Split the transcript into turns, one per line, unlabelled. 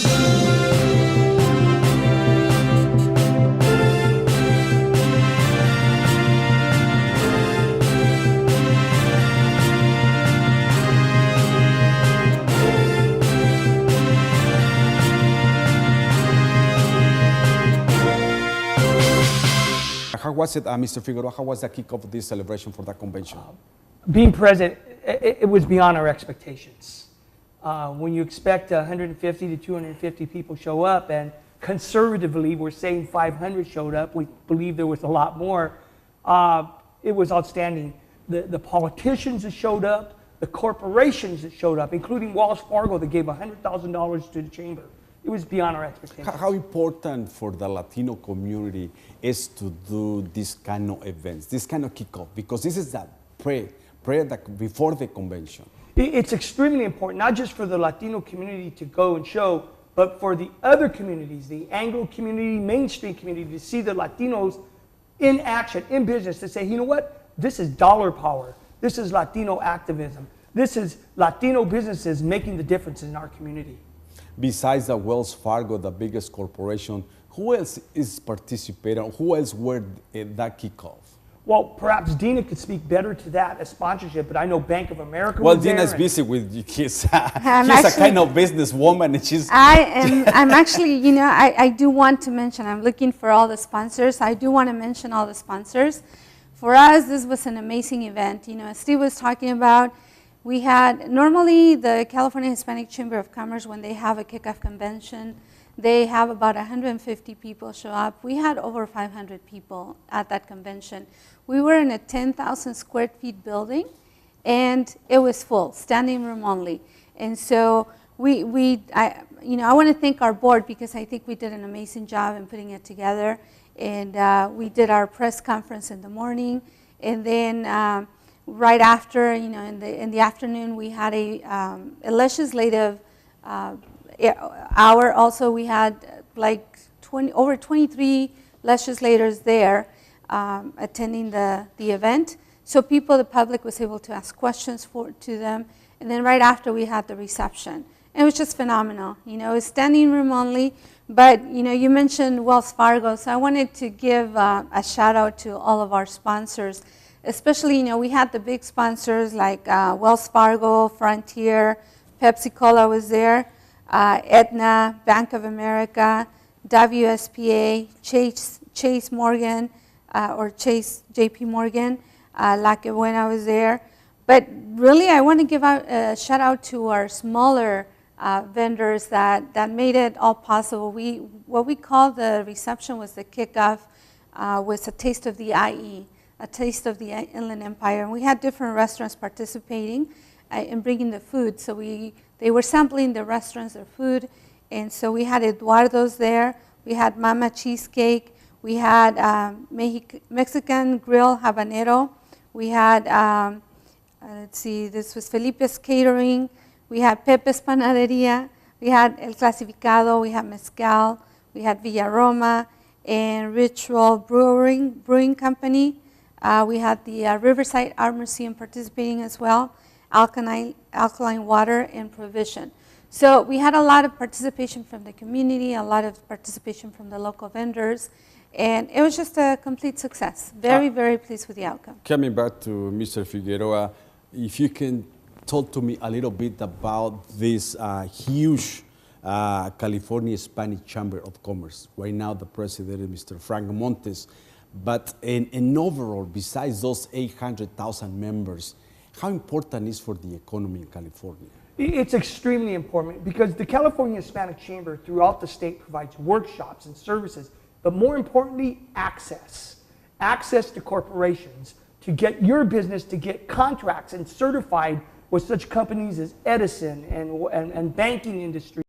How was it, Mr. Figueroa, how was the kickoff of this celebration for that convention?
Being present, it was beyond our expectations. When you expect 150 to 250 people show up, and conservatively we're saying 500 showed up, we believe there was a lot more, it was outstanding. The politicians that showed up, the corporations that showed up, including Wells Fargo that gave $100,000 to the chamber. It was beyond our expectations.
How important for the Latino community is to do this kind of events, this kind of kickoff? Because this is that prayer before the convention.
It's extremely important, not just for the Latino community to go and show, but for the other communities, the Anglo community, mainstream community, to see the Latinos in action, in business, to say, you know what, this is dollar power. This is Latino activism. This is Latino businesses making the difference in our community.
Besides the Wells Fargo, the biggest corporation, who else is participating? Who else were at that kickoff?
Well, perhaps Dina could speak better to that as sponsorship, but I know Bank of America
well,
was there.
Well, Dina's busy with she's a kind of businesswoman, and she's...
I'm actually, you know, I do want to mention, I'm looking for all the sponsors. I do want to mention all the sponsors. For us, this was an amazing event. You know, as Steve was talking about, we had, normally the California Hispanic Chamber of Commerce, when they have a kickoff convention, they have about 150 people show up. We had over 500 people at that convention. We were in a 10,000 square feet building, and it was full, standing room only. And so I want to thank our board, because I think we did an amazing job in putting it together. And we did our press conference in the morning, and then right after, you know, in the afternoon, we had a legislative hour. Also, we had like over 23 legislators there attending the event. So people, the public, was able to ask questions to them. And then right after, we had the reception. And it was just phenomenal. You know, it was standing room only. But, you know, you mentioned Wells Fargo, so I wanted to give a shout out to all of our sponsors. Especially, you know, we had the big sponsors like Wells Fargo, Frontier, Pepsi Cola was there, Aetna, Bank of America, WSPA, Chase Morgan, or JP Morgan, La Que Buena was there. But really, I want to give out a shout out to our smaller vendors that made it all possible. What we call the reception was the kickoff, was a taste of the IE. A taste of the Inland Empire, and we had different restaurants participating in bringing the food. So they were sampling the restaurants, their food, and so we had Eduardo's there. We had Mama Cheesecake. We had Mexican Grill Habanero. We had let's see, this was Felipe's Catering. We had Pepe's Panaderia. We had El Clasificado. We had Mezcal. We had Villaroma and Ritual Brewing Company. We had the Riverside Art Museum participating as well, alkaline water, and provision. So we had a lot of participation from the community, a lot of participation from the local vendors, and it was just a complete success. Very, very pleased with the outcome.
Coming back to Mr. Figueroa, if you can talk to me a little bit about this huge California Hispanic Chamber of Commerce. Right now the president is Mr. Frank Montes. But in overall, besides those 800,000 members, how important is for the economy in California?
It's extremely important, because the California Hispanic Chamber throughout the state provides workshops and services, but more importantly, access to corporations, to get your business to get contracts and certified with such companies as Edison and banking industry.